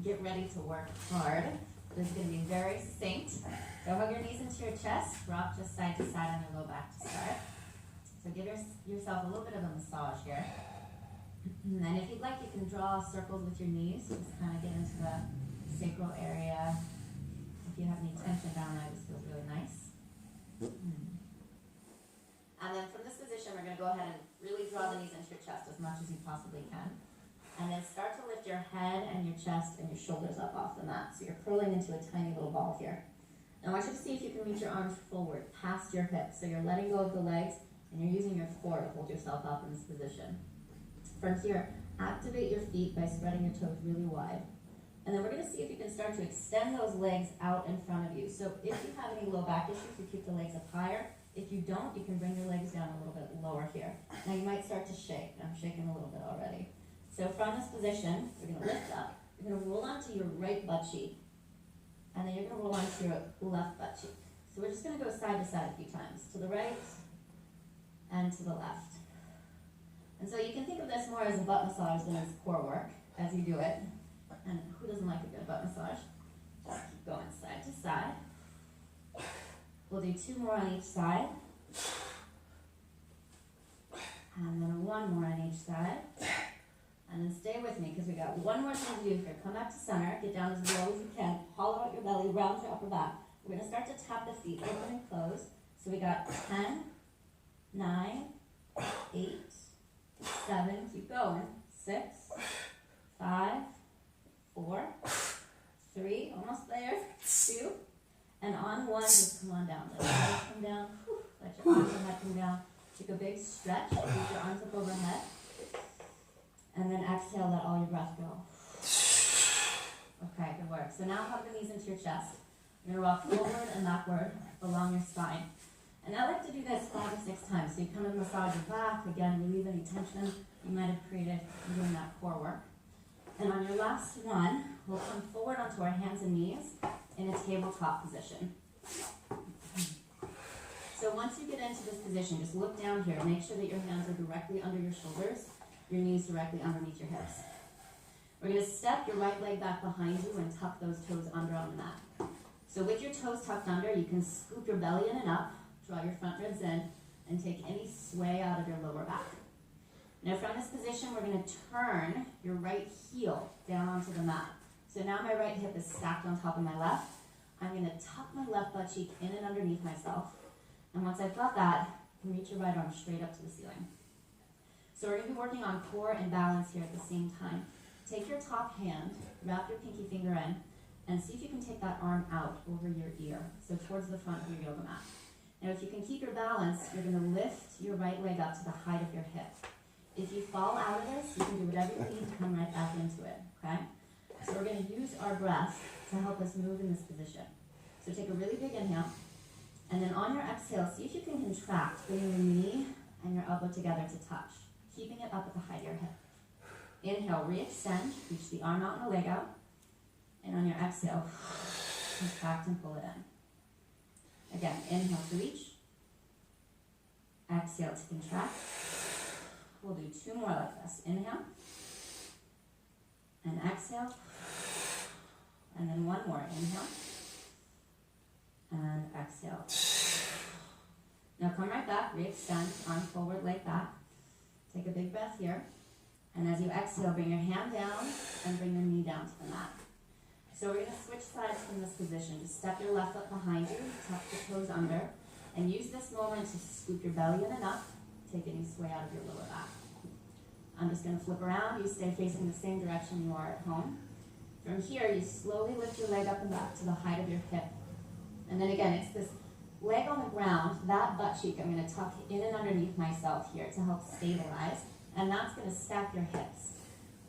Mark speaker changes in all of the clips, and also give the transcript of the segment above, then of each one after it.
Speaker 1: get ready to work hard. This is going to be very succinct. So hug your knees into your chest, rock just side to side on your low back to start. So give yourself a little bit of a massage here. And then if you'd like, you can draw circles with your knees. Just kind of get into the sacral area. If you have any tension down there, this feels really nice. And then from this position, we're going to go ahead and really draw the knees into your chest as much as you possibly can. And then start to lift your head and your chest and your shoulders up off the mat. So you're curling into a tiny little ball here. Now I want you to see if you can reach your arms forward, past your hips. So you're letting go of the legs, and you're using your core to hold yourself up in this position. From here, activate your feet by spreading your toes really wide. And then we're going to see if you can start to extend those legs out in front of you. So if you have any low back issues, you keep the legs up higher. If you don't, you can bring your legs down a little bit lower here. Now you might start to shake. I'm shaking a little bit already. So from this position, you're going to lift up. You're going to roll onto your right butt cheek. And then you're going to roll onto your left butt cheek. So we're just going to go side to side a few times. To the right and to the left. And so you can think of this more as a butt massage than as core work as you do it. And who doesn't like a good butt massage? Just keep going side to side. We'll do 2 more on each side. And then 1 more on each side. And then stay with me because we got one more thing to do here. Come back to center, get down as low as you can, hollow out your belly, round your upper back. We're going to start to tap the feet, open and close. So we got 10, 9, 8, 7, keep going, 6, 5, 4, 3, almost there, 2, and on 1, just come on down. Let your head come down, let your arms and head come down. Take a big stretch, reach your arms up overhead, and then exhale, let all your breath go. Okay, good work. So now hug the knees into your chest. You're going to rock forward and backward along your spine. And I like to do this 5 or 6 times. So you kind of massage your back, again, relieve any tension you might have created doing that core work. And on your last one, we'll come forward onto our hands and knees in a tabletop position. So once you get into this position, just look down here. Make sure that your hands are directly under your shoulders, your knees directly underneath your hips. We're going to step your right leg back behind you and tuck those toes under on the mat. So with your toes tucked under, you can scoop your belly in and up, draw your front ribs in, and take any sway out of your lower back. Now from this position, we're going to turn your right heel down onto the mat. So now my right hip is stacked on top of my left. I'm going to tuck my left butt cheek in and underneath myself. And once I've got that, you can reach your right arm straight up to the ceiling. So we're going to be working on core and balance here at the same time. Take your top hand, wrap your pinky finger in, and see if you can take that arm out over your ear, so towards the front of your yoga mat. Now if you can keep your balance, you're going to lift your right leg up to the height of your hip. If you fall out of this, you can do whatever you need to come right back into it, okay? So we're going to use our breath to help us move in this position. So take a really big inhale, and then on your exhale, see if you can contract, bringing your knee and your elbow together to touch, keeping it up at the height of your hip. Inhale, re-extend, reach the arm out and the leg out. And on your exhale, contract and pull it in. Again, inhale to reach. Exhale to contract. We'll do 2 more like this. Inhale. And exhale. And then 1 more. Inhale. And exhale. Now come right back, re-extend, arm forward, leg back. Take a big breath here. And as you exhale, bring your hand down and bring your knee down to the mat. So we're going to switch sides from this position. Just step your left foot behind you, tuck the toes under, and use this moment to scoop your belly in and up, take any sway out of your lower back. I'm just going to flip around. You stay facing the same direction you are at home. From here, you slowly lift your leg up and back to the height of your hip. And then again, it's this leg on the ground, that butt cheek I'm going to tuck in and underneath myself here to help stabilize. And that's going to stack your hips.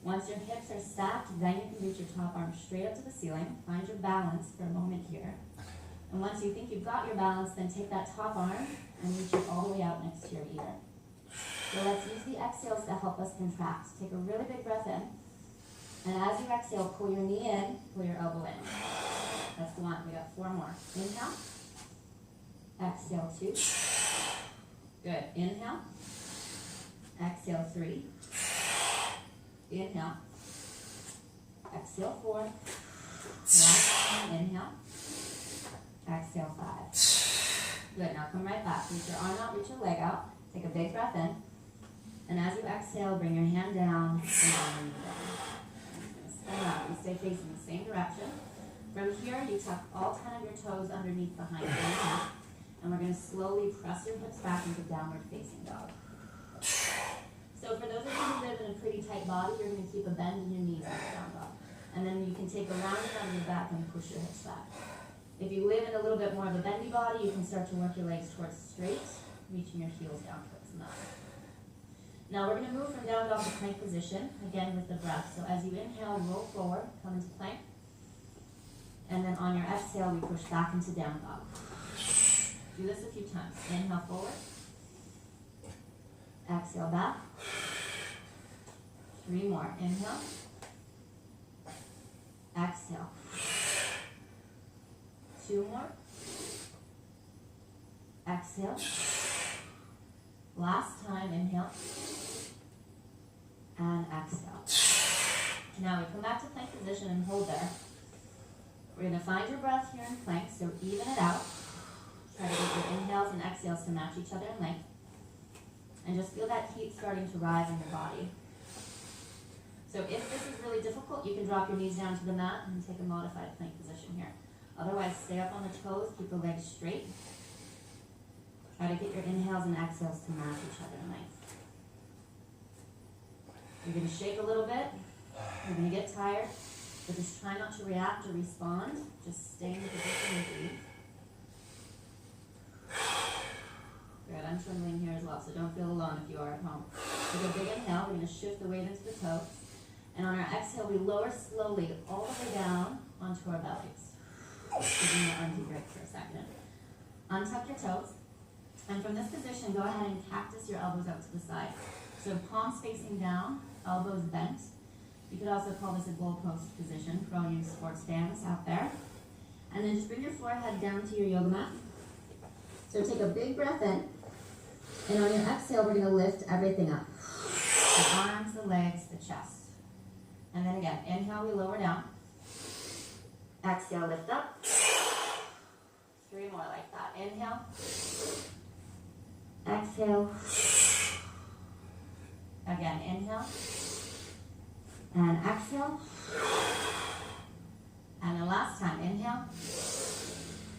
Speaker 1: Once your hips are stacked, then you can reach your top arm straight up to the ceiling. Find your balance for a moment here. And once you think you've got your balance, then take that top arm and reach it all the way out next to your ear. So let's use the exhales to help us contract. Take a really big breath in. And as you exhale, pull your knee in, pull your elbow in. That's 1. We got 4 more. Inhale. Exhale, 2. Good. Inhale. Exhale, 3. Inhale. Exhale. Exhale 4. Last time, inhale. Exhale 5. Good, now come right back. Reach your arm out, reach your leg out. Take a big breath in. And as you exhale, bring your hand down and down and down. Spin out. You stay facing the same direction. From here, you tuck all 10 of your toes underneath behind you. And we're going to slowly press your hips back into downward facing dog. So for those of you who live in a pretty tight body, you're going to keep a bend in your knees in the down dog. And then you can take a round on your back and push your hips back. If you live in a little bit more of a bendy body, you can start to work your legs towards straight, reaching your heels down towards the mat. Now we're going to move from down dog to plank position, again with the breath. So as you inhale, roll forward, come into plank. And then on your exhale, we push back into down dog. Do this a few times. Inhale forward. Exhale back. 3 more. Inhale. Exhale. 2 more. Exhale. Last time, inhale. And exhale. Now we come back to plank position and hold there. We're going to find your breath here in plank, so even it out. Try to get your inhales and exhales to match each other in length. And just feel that heat starting to rise in your body. So if this is really difficult, you can drop your knees down to the mat and take a modified plank position here. Otherwise, stay up on the toes, keep the legs straight. Try to get your inhales and exhales to match each other in length. You're going to shake a little bit. You're going to get tired. But just try not to react or respond. Just stay in the position and breathe. Good, I'm trembling here as well, so don't feel alone if you are at home. Take a big inhale. We're going to shift the weight into the toes. And on our exhale, we lower slowly all the way down onto our bellies. Giving your arms a break for a second. Untuck your toes. And from this position, go ahead and cactus your elbows out to the side. So palms facing down, elbows bent. You could also call this a goalpost position for all you sports fans out there. And then just bring your forehead down to your yoga mat. So take a big breath in. And on your exhale, we're going to lift everything up. The arms, the legs, the chest. And then again, inhale, we lower down. Exhale, lift up. 3 more like that. Inhale. Exhale. Again, inhale. And exhale. And the last time, inhale.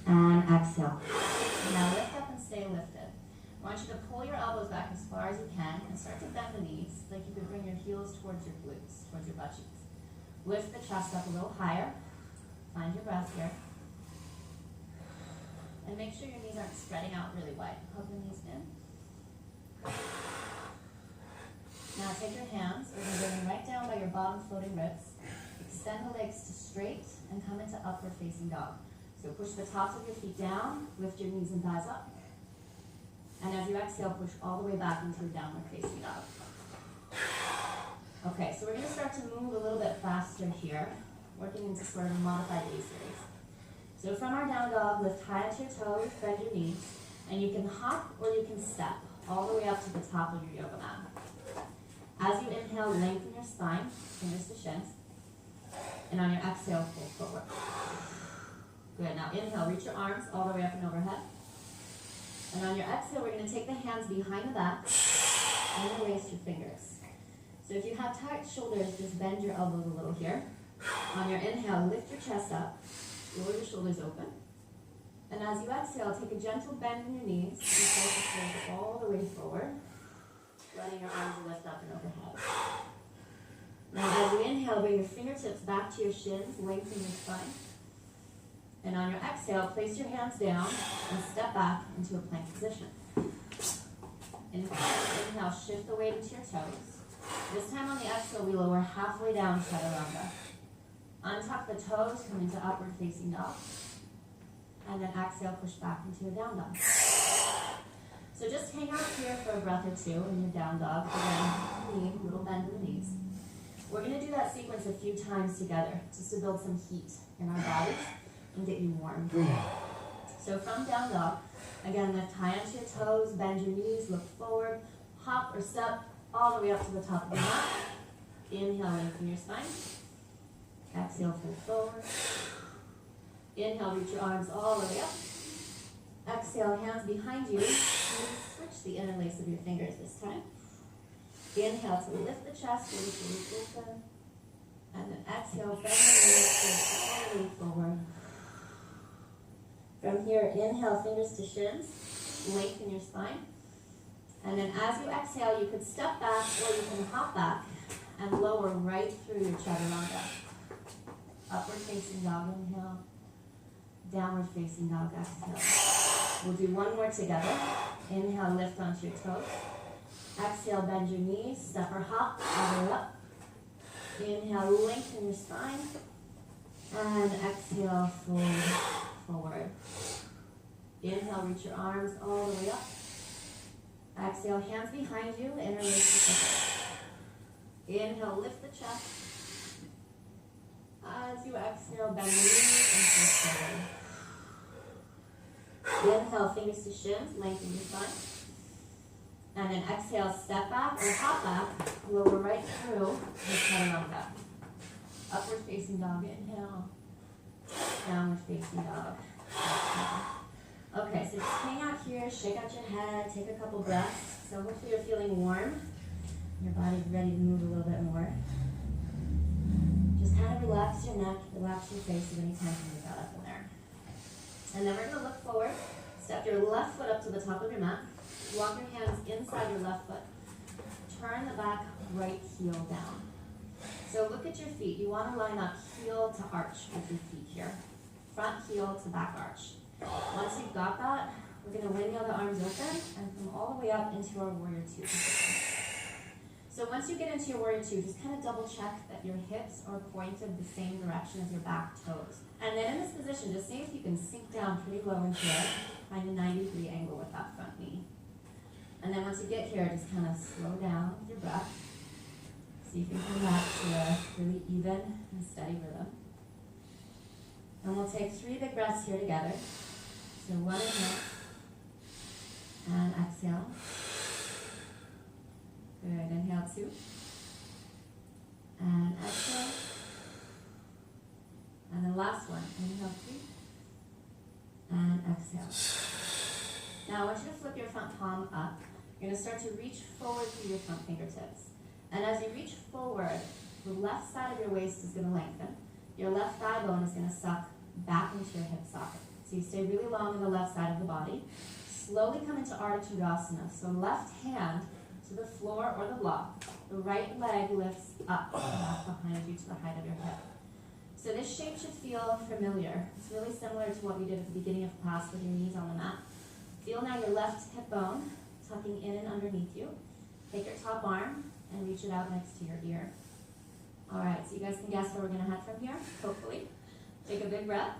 Speaker 1: And exhale. Now lift up and stay lifted. I want you to pull your elbows back as far as you can and start to bend the knees like you could bring your heels towards your glutes, towards your butt cheeks. Lift the chest up a little higher. Find your breath here. And make sure your knees aren't spreading out really wide. Hug the knees in. Now take your hands. We're going to bring them right down by your bottom floating ribs. Extend the legs to straight and come into upward facing dog. So push the tops of your feet down. Lift your knees and thighs up. And as you exhale, push all the way back into your downward facing dog. Okay, so we're going to start to move a little bit faster here, working into sort of a modified A series. So from our down dog, lift high onto your toes, bend your knees, and you can hop or you can step all the way up to the top of your yoga mat. As you inhale, lengthen your spine, fingers to shins, and on your exhale, fold forward. Good, now inhale, reach your arms all the way up and overhead. And on your exhale, we're going to take the hands behind the back and release your fingers. So if you have tight shoulders, just bend your elbows a little here. On your inhale, lift your chest up, roll your shoulders open. And as you exhale, take a gentle bend in your knees and start to fold all the way forward, letting your arms lift up and overhead. Now as you inhale, bring your fingertips back to your shins, lengthen your spine. And on your exhale, place your hands down and step back into a plank position. Inhale, shift the weight into your toes. This time on the exhale, we lower halfway down chaturanga. Untuck the toes, come into upward facing dog. And then exhale, push back into a down dog. So just hang out here for a breath or two in your down dog. Again, a little bend in the knees. We're going to do that sequence a few times together, just to build some heat in our bodies and get you warm. So from down dog, again, lift high onto your toes, bend your knees, look forward, hop or step all the way up to the top of the mat. Inhale, lengthen your spine. Exhale. exhale, fold forward. Inhale, reach your arms all the way up. Exhale, hands behind you. Switch the interlace of your fingers this time. Inhale to lift the chest, really open. And then exhale, bend the knees, all the way forward. From here, inhale, fingers to shins. Lengthen your spine. And then as you exhale, you could step back or you can hop back and lower right through your chaturanga. Upward facing dog, inhale. Downward facing dog, exhale. We'll do one more together. Inhale, lift onto your toes. Exhale, bend your knees, step or hop, all the way up. Inhale, lengthen your spine. And exhale, fold forward. Inhale, reach your arms all the way up. Exhale, hands behind you, interlace the fingers. Inhale, lift the chest. As you exhale, bend the knees and twist forward. Inhale, fingers to shins, lengthen your spine. And then exhale, step back or hop back, lower right through the chaturanga. Upward facing dog, inhale. Downward facing dog. Exhale. Okay, so just hang out here, shake out your head, take a couple breaths. So hopefully you're feeling warm. Your body's ready to move a little bit more. Just kind of relax your neck, relax your face of any tension you got up in there. And then we're going to look forward. Step your left foot up to the top of your mat. Walk your hands inside your left foot. Turn the back right heel down. So look at your feet. You want to line up heel to arch with your feet here. Front heel to back arch. Once you've got that, we're going to windmill the arms open and come all the way up into our warrior two position. So once you get into your warrior two, just kind of double check that your hips are pointed the same direction as your back toes. And then in this position, just see if you can sink down pretty low into it, find a 90-degree angle with that front knee. And then once you get here, just kind of slow down with your breath. So you can come back to a really even and steady rhythm. And we'll take 3 big breaths here together. So one inhale, and exhale. Good, inhale 2. And exhale. And then last one, inhale 3. And exhale. Now I want you to flip your front palm up. You're going to start to reach forward through your front fingertips. And as you reach forward, the left side of your waist is going to lengthen. Your left thigh bone is going to suck back into your hip socket. So you stay really long on the left side of the body. Slowly come into Ardha Chandrasana. So left hand to the floor or the block. The right leg lifts up back behind you to the height of your hip. So this shape should feel familiar. It's really similar to what we did at the beginning of class with your knees on the mat. Feel now your left hip bone tucking in and underneath you. Take your top arm and reach it out next to your ear. All right, so you guys can guess where we're going to head from here, hopefully. Take a big breath.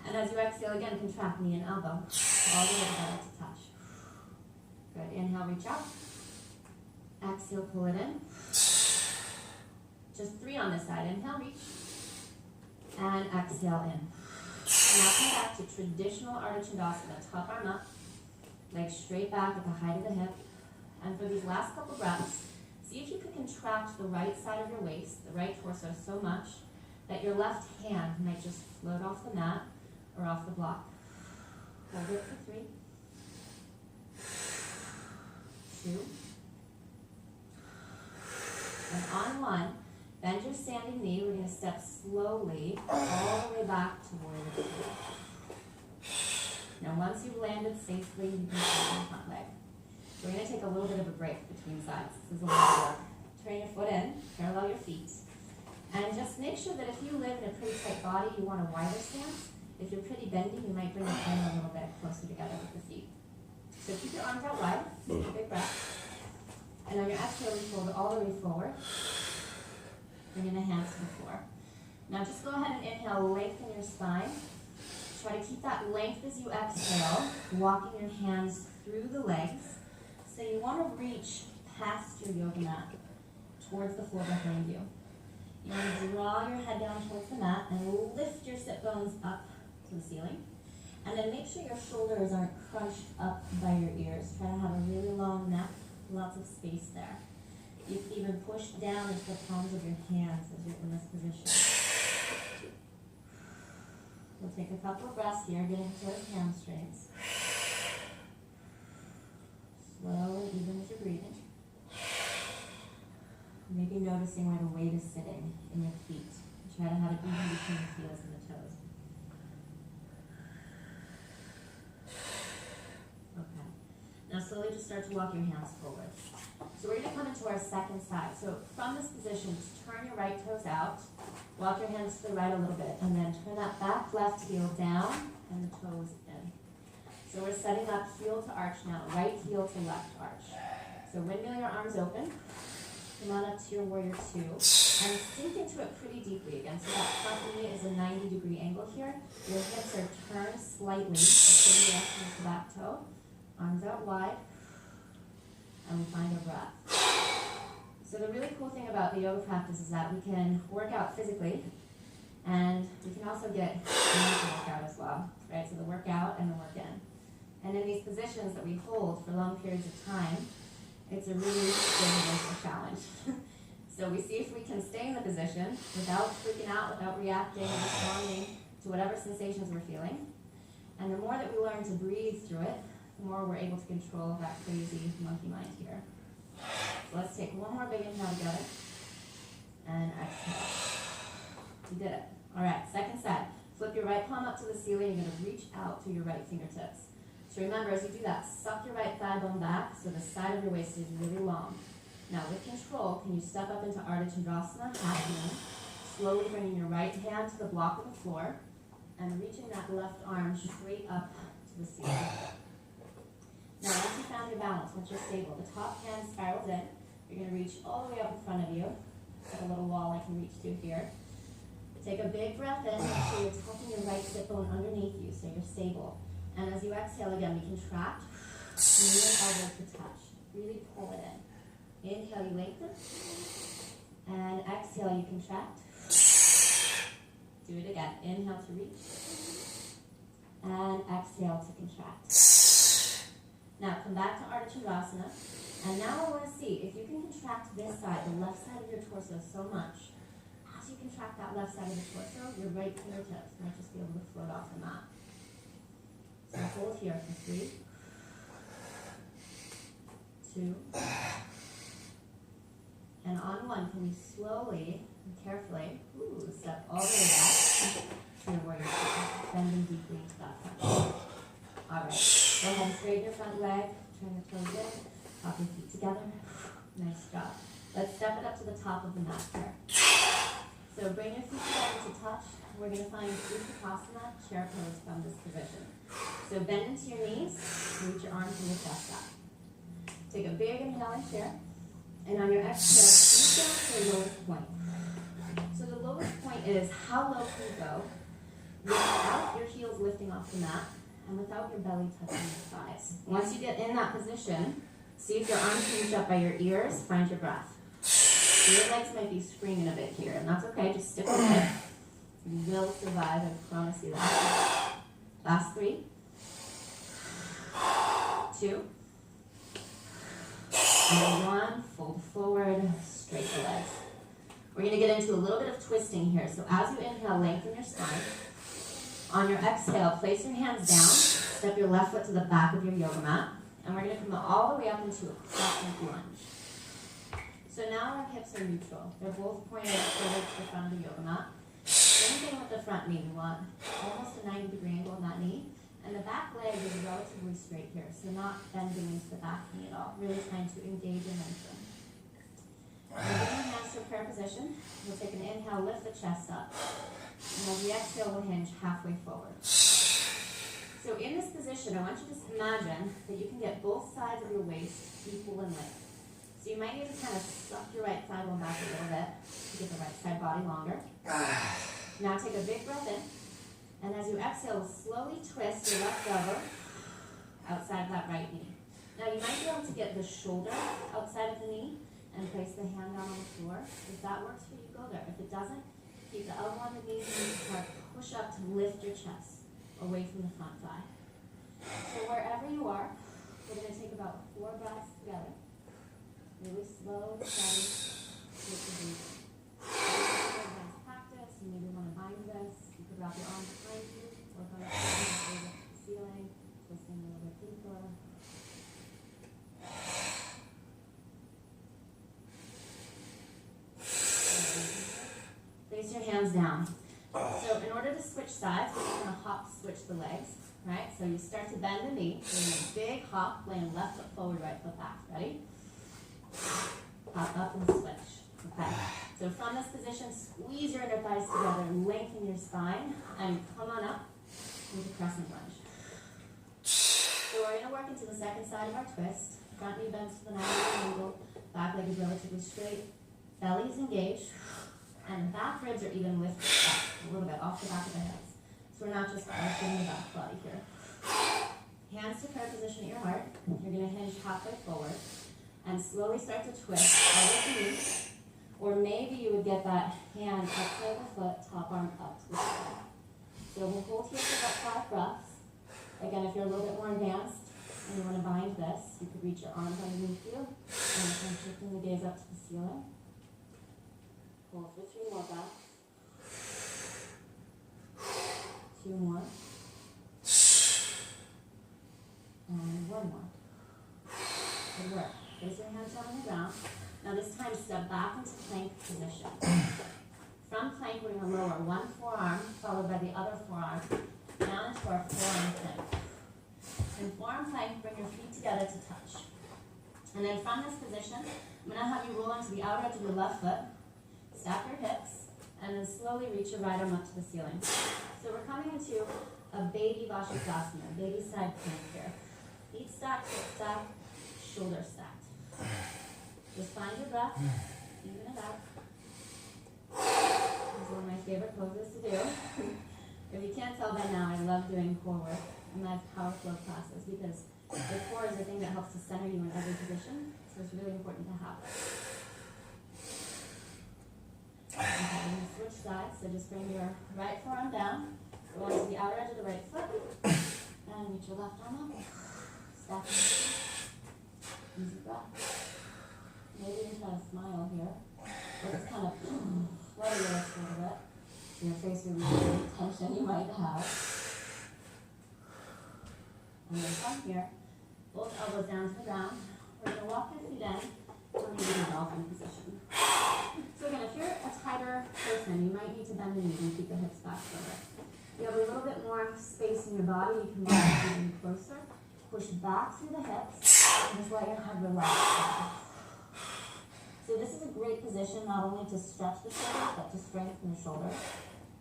Speaker 1: And as you exhale again, contract knee and elbow. All the way together to touch. Good. Inhale, reach out. Exhale, pull it in. Just 3 on this side. Inhale, reach. And exhale in. Now come back to traditional Ardha Chandrasana. Top arm up. Legs straight back at the height of the hip. And for these last couple breaths, see if you can contract the right side of your waist, the right torso, so much that your left hand might just float off the mat or off the block. Hold it for 3, 2, and on 1, bend your standing knee. We're going to step slowly all the way back to warrior two. Now once you've landed safely, you can step your front leg. We're going to take a little bit of a break between sides. This is a lot of work. Turn your foot in, parallel your feet. And just make sure that if you live in a pretty tight body, you want a wider stance. If you're pretty bendy, you might bring it in a little bit closer together with the feet. So keep your arms out wide, take a big breath. And on your exhale, we fold all the way forward. Bringing the hands to the floor. Now just go ahead and inhale, lengthen your spine. Try to keep that length as you exhale, walking your hands through the legs. So you want to reach past your yoga mat, towards the floor behind you. You want to draw your head down towards the mat and lift your sit bones up to the ceiling. And then make sure your shoulders aren't crunched up by your ears. Try to have a really long neck, lots of space there. You can even push down into the palms of your hands as you're in this position. We'll take a couple of breaths here, getting into those hamstrings. Slow and even as you're breathing. Maybe noticing where the weight is sitting in your feet. Try to have it even between the heels and the toes. Okay. Now slowly just start to walk your hands forward. So we're going to come into our second side. So from this position, just turn your right toes out. Walk your hands to the right a little bit. And then turn that back left heel down and the toes in. So we're setting up heel to arch now. Right heel to left arch. So windmill your arms open. Come on up to your warrior two. And sink into it pretty deeply again. So that front knee is a 90-degree angle here. Your hips are turned slightly. The direction of the back toe. Arms out wide. And we find our breath. So the really cool thing about the yoga practice is that we can work out physically, and we can also get a mental workout as well, right? So the workout and the work in. And in these positions that we hold for long periods of time, it's a really good mental challenge. So we see if we can stay in the position without freaking out, without reacting, responding to whatever sensations we're feeling. And the more that we learn to breathe through it, the more we're able to control that crazy monkey mind here. So let's take one more big inhale together. And exhale. You did it. All right, second side. Flip your right palm up to the ceiling. You're going to reach out to your right fingertips. So remember, as you do that, suck your right thigh bone back so the side of your waist is really long. Now with control, can you step up into Ardha Chandrasana, half moon, slowly bringing your right hand to the block of the floor and reaching that left arm straight up to the ceiling. Now, once you found your balance, once you're stable, the top hand spirals in. You're going to reach all the way up in front of you. Like a little wall I can reach to here. Take a big breath in. Make sure you're tucking your right sit bone underneath you so you're stable. And as you exhale again, we contract. Knee and elbows to touch. Really pull it in. Inhale, you lengthen. And exhale, you contract. Do it again. Inhale to reach. And exhale to contract. Now come back to Ardha Chandrasana, and now I want to see if you can contract this side, the left side of your torso so much. As you contract that left side of the torso, your right fingertips might just be able to float off the mat. So hold here for 3, 2, and on 1, can you slowly and carefully step all the way back to your warrior two, bending deeply into that front leg. All right, go ahead and straighten your front leg, turn the toes in, pop your feet together. Nice job. Let's step it up to the top of the mat here. So bring your feet together to touch. We're going to find Uttanasana, chair pose from this position. So bend into your knees, reach your arms and your chest up. Take a big inhale in here, and on your exhale, sink down to the lowest point. So the lowest point is how low can you go without your heels lifting off the mat, and without your belly touching your thighs. Once you get in that position, see if your arms can reach up by your ears, find your breath. So your legs might be screaming a bit here, and that's okay, just stick with it. You will survive, I promise you that. Last 3, 2, and 1, fold forward, straight the legs. We're going to get into a little bit of twisting here, so as you inhale, lengthen your spine. On your exhale, place your hands down, step your left foot to the back of your yoga mat, and we're going to come all the way up into a crescent lunge. So now our hips are neutral. They're both pointed forward to the front of the yoga mat. Same thing with the front knee. We want almost a 90-degree angle in that knee. And the back leg is relatively straight here, so not bending into the back knee at all. Really trying to engage and lengthen. We'll bring our hands to a prayer position. We'll take an inhale, lift the chest up. And as we exhale, we'll hinge halfway forward. So in this position, I want you to just imagine that you can get both sides of your waist equal in length. So you might need to kind of suck your right thigh bone back a little bit to get the right side body longer. Now take a big breath in. And as you exhale, slowly twist your left elbow outside of that right knee. Now you might be able to get the shoulder outside of the knee and place the hand down on the floor. If that works for you, go there. If it doesn't, keep the elbow on the knee and start push up to lift your chest away from the front thigh. So wherever you are, we're going to take about 4 breaths together. Really slow, steady, with the breathing. Advanced practice, you maybe want to bind this. You could wrap your arms behind you. Face your hands down. So in order to switch sides, we're just going to hop switch the legs, right? So you start to bend the knee, doing a big hop, laying left foot forward, right foot back. Ready? Hop up and switch. Okay. So from this position, squeeze your inner thighs together, lengthen your spine, and come on up into crescent lunge. So we're going to work into the second side of our twist. Front knee bends to the 90 angle, back leg is relatively straight, belly is engaged, and back ribs are even lifted up a little bit off the back of the hips. So we're not just arching the back body here. Hands to prayer position at your heart. You're going to hinge halfway forward and slowly start to twist out of the knee. Or maybe you would get that hand outside the foot, top arm up to the side. So we'll hold here for about 5 breaths. Again, if you're a little bit more advanced and you want to bind this, you could reach your arms underneath you and shifting the gaze up to the ceiling. Hold for 3 more breaths. 2 more. And 1 more. Good work. Place your hands down on the ground. Now this time step back into plank position. From plank, we're going to lower one forearm, followed by the other forearm, down into our forearm plank. In forearm plank, bring your feet together to touch. And then from this position, I'm going to have you roll onto the outer edge of your left foot, stack your hips, and then slowly reach your right arm up to the ceiling. So we're coming into a baby Vashisthasana, baby side plank here. Feet stacked, hip stacked, shoulder stacked. Just find your breath, even it out. This is one of my favorite poses to do. If you can't tell by now, I love doing core work and my power flow classes because the core is the thing that helps to center you in every position, so it's really important to have it. Okay, we're going to switch sides, so just bring your right forearm down, go onto the outer edge of the right foot, and reach your left arm up. Stack your feet. Easy breath. Maybe you try to smile here. Or just kind of flutter your lips a little bit. So your face will release any tension you might have. And then from here, both elbows down to the ground. We're going to walk your feet in. We're going to do the dolphin position. So again, if you're a tighter person, you might need to bend the knees and keep the hips back further. If you have a little bit more space in your body, you can walk even closer. Push back through the hips and just let your head relax. So this is a great position not only to stretch the shoulders, but to strengthen the shoulders.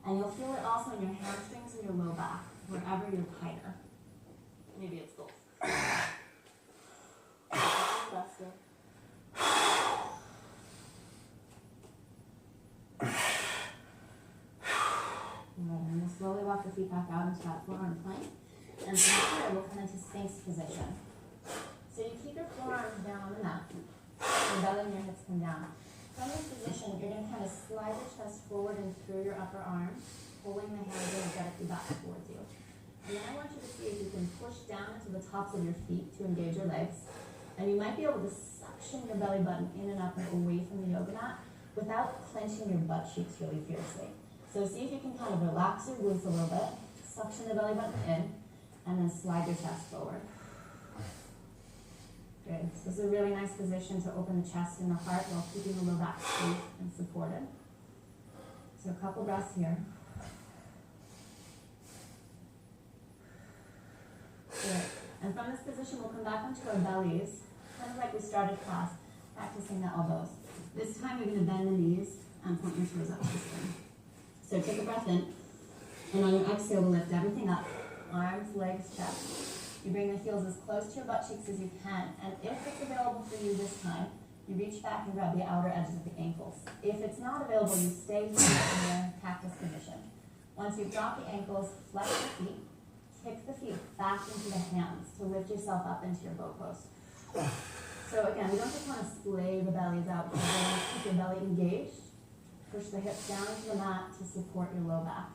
Speaker 1: And you'll feel it also in your hamstrings and your low back, wherever you're tighter. Maybe it's both. Breath here. And we'll slowly walk the feet back out into that forearm plank. And from here, we'll come into Sphinx position. So you keep your forearms down on the mat. Your belly and your hips come down. From this position, you're going to kind of slide your chest forward and through your upper arm, pulling the hands energetically back towards you. And then I want you to see if you can push down into the tops of your feet to engage your legs. And you might be able to suction your belly button in and up and away from the yoga mat without clenching your butt cheeks really fiercely. So see if you can kind of relax your glutes a little bit, suction the belly button in, and then slide your chest forward. Good. So this is a really nice position to open the chest and the heart while keeping the low back straight and supported. So a couple breaths here. Good. And from this position, we'll come back onto our bellies, kind of like we started class, practicing the elbows. This time, you're going to bend the knees and point your toes up to the spine. So take a breath in, and on your exhale, we'll lift everything up. Arms, legs, chest. You bring the heels as close to your butt cheeks as you can, and if it's available for you this time, you reach back and grab the outer edges of the ankles. If it's not available, you stay here in your cactus position. Once you've dropped the ankles, flex your feet, kick the feet back into the hands to lift yourself up into your bow pose. So again, we don't just want to splay the bellies out, we want to keep your belly engaged. Push the hips down into the mat to support your low back.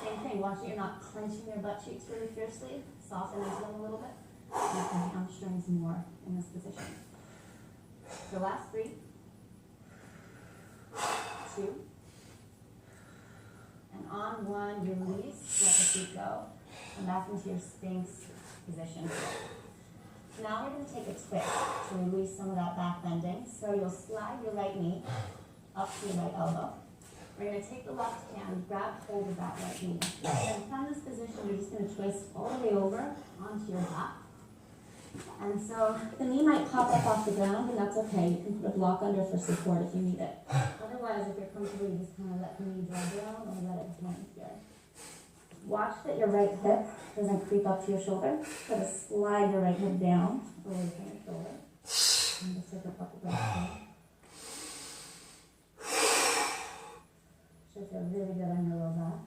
Speaker 1: Same thing, watch that you're not clenching your butt cheeks really fiercely. Soften into them a little bit. Make the hamstrings more in this position. So last 3, 2, and on 1, you release, let the feet go, and back into your Sphinx position. So now we're going to take a twist to release some of that back bending. So you'll slide your right knee up to your right elbow. We're going to take the left hand, grab hold of that right knee. And from this position, you're just going to twist all the way over onto your back. And so the knee might pop up off the ground, and that's okay. You can put a block under for support if you need it. Otherwise, if you're comfortable, you just kind of let the knee drop down and let it hang here. Watch that your right hip doesn't creep up to your shoulder. Try to slide your right hip down away from your shoulder. And just take a couple breaths here. Should feel really good on your low back.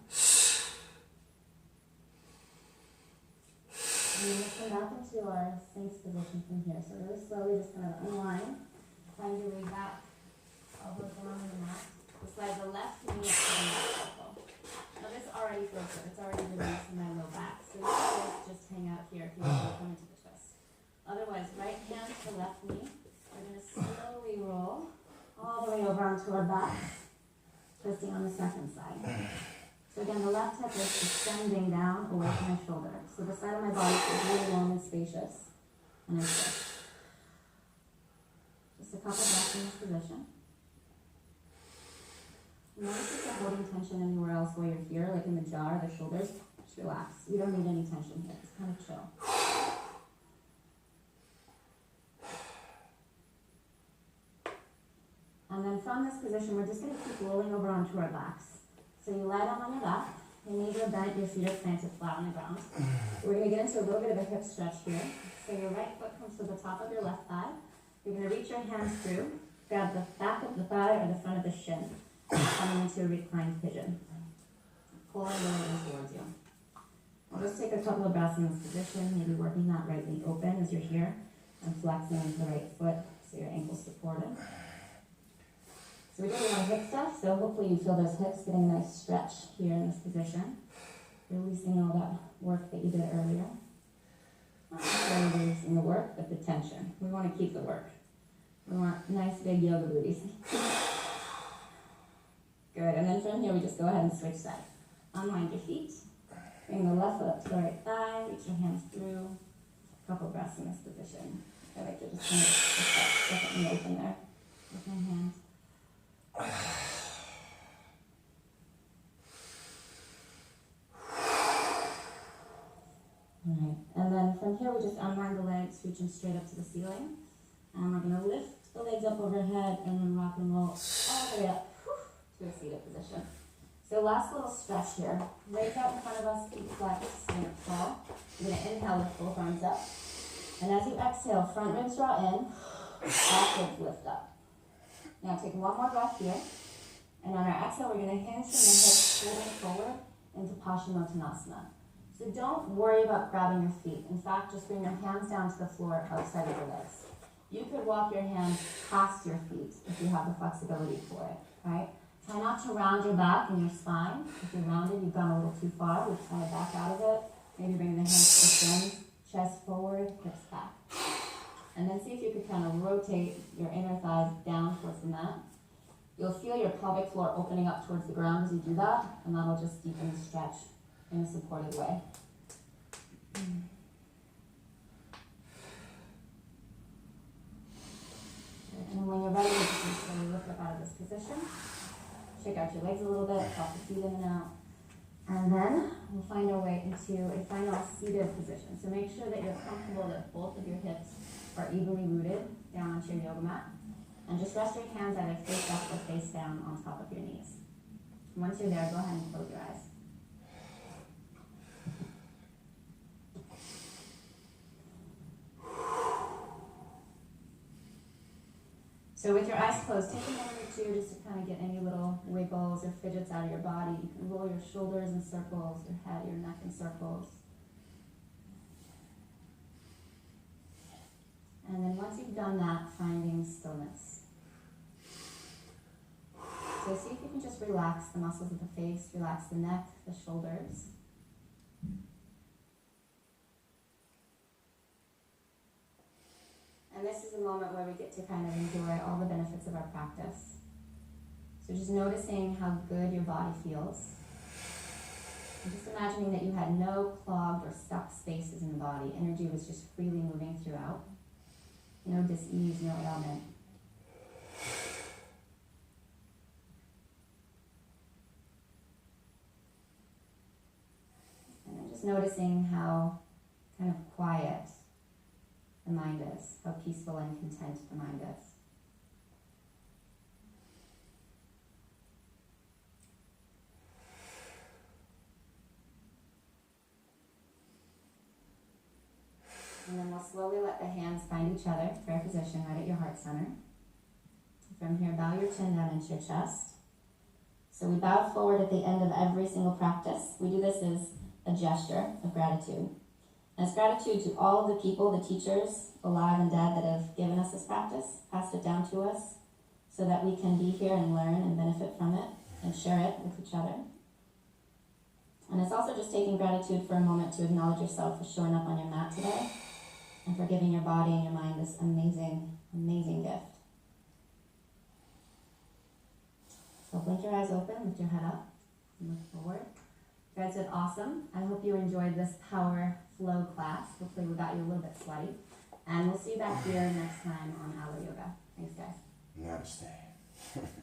Speaker 1: And then we'll come back into our Sphinx position from here. So really slowly just kind of unwind. Find your way back. Elbows down on the mat. We'll slide the left knee up to the left elbow. Now this already feels good. It's already releasing my low back. So you can just hang out here if you want to come into the twist. Otherwise, right hand to left knee. We're going to slowly roll all the way over onto our back. Twisting on the second side. So again, the left hip is extending down away from my shoulder. So the side of my body is really long and spacious. And I twist. Just a couple breaths in this position. Notice if you're holding tension anywhere else while you're here, like in the jaw or the shoulders, just relax. You don't need any tension here. Just kind of chill. And then from this position, we're just going to keep rolling over onto our backs. So you lie down on your back, your knees are bent, your feet are planted flat on the ground. We're going to get into a little bit of a hip stretch here. So your right foot comes to the top of your left thigh. You're going to reach your hands through, grab the back of the thigh or the front of the shin, coming into a reclined pigeon. Pull and roll in towards you. I'll just take a couple of breaths in this position, maybe working that right knee open as you're here, and flexing into the right foot so your ankle's supported. So we're doing a lot of hip stuff, so hopefully you feel those hips getting a nice stretch here in this position. Releasing all that work that you did earlier. Not necessarily releasing the work, but the tension. We want to keep the work. We want nice big yoga booties. Good, and then from here we just go ahead and switch sides. Unwind your feet. Bring the left foot up to the right thigh. Reach your hands through. A couple breaths in this position. I feel like you're just going to definitely open there with my hands. Alright, and then from here we just unwind the legs, reaching straight up to the ceiling. And we're going to lift the legs up overhead and then rock and roll all the way up to a seated position. So last little stretch here. Legs out in front of us, feet flex, stand up tall. You're going to inhale with both arms up. And as you exhale, front ribs draw in, back ribs lift up. Now take one more breath here. And on our exhale, we're going to hinge from the hips, folding forward into Paschimottanasana. So don't worry about grabbing your feet. In fact, just bring your hands down to the floor outside of your legs. You could walk your hands past your feet if you have the flexibility for it, right? Try not to round your back and your spine. If you're rounded, you've gone a little too far. We just want to back out of it. Maybe bring the hands to the shins, chest forward, hips back. And then see if you could kind of rotate your inner thighs down towards the mat. You'll feel your pelvic floor opening up towards the ground as you do that, and that'll just deepen the stretch in a supported way. And then when you're ready, you can slowly lift up out of this position. Shake out your legs a little bit, pop the feet in and out. And then we'll find our way into a final seated position. So make sure that you're comfortable that both of your hips are evenly rooted down onto your yoga mat. And just rest your hands either face up or face down on top of your knees. And once you're there, go ahead and close your eyes. So with your eyes closed, take a moment or two just to kind of get any little wiggles or fidgets out of your body. You can roll your shoulders in circles, your head, your neck in circles. And then once you've done that, finding stillness. So see if you can just relax the muscles of the face, relax the neck, the shoulders. And this is a moment where we get to kind of enjoy all the benefits of our practice. So just noticing how good your body feels. And just imagining that you had no clogged or stuck spaces in the body. Energy was just freely moving throughout. No dis-ease, no ailment. Just noticing how kind of quiet the mind is, how peaceful and content the mind is. And then we'll slowly let the hands find each other, prayer position right at your heart center. From here, bow your chin down into your chest. So we bow forward at the end of every single practice. We do this as a gesture of gratitude. And it's gratitude to all of the people, the teachers, alive and dead, that have given us this practice, passed it down to us, so that we can be here and learn and benefit from it and share it with each other. And it's also just taking gratitude for a moment to acknowledge yourself for showing up on your mat today and for giving your body and your mind this amazing, amazing gift. So blink your eyes open, lift your head up, and look forward. You guys did awesome. I hope you enjoyed this power flow class. Hopefully we got you a little bit sweaty. And we'll see you back here next time on Our Yoga. Thanks, guys.
Speaker 2: Namaste.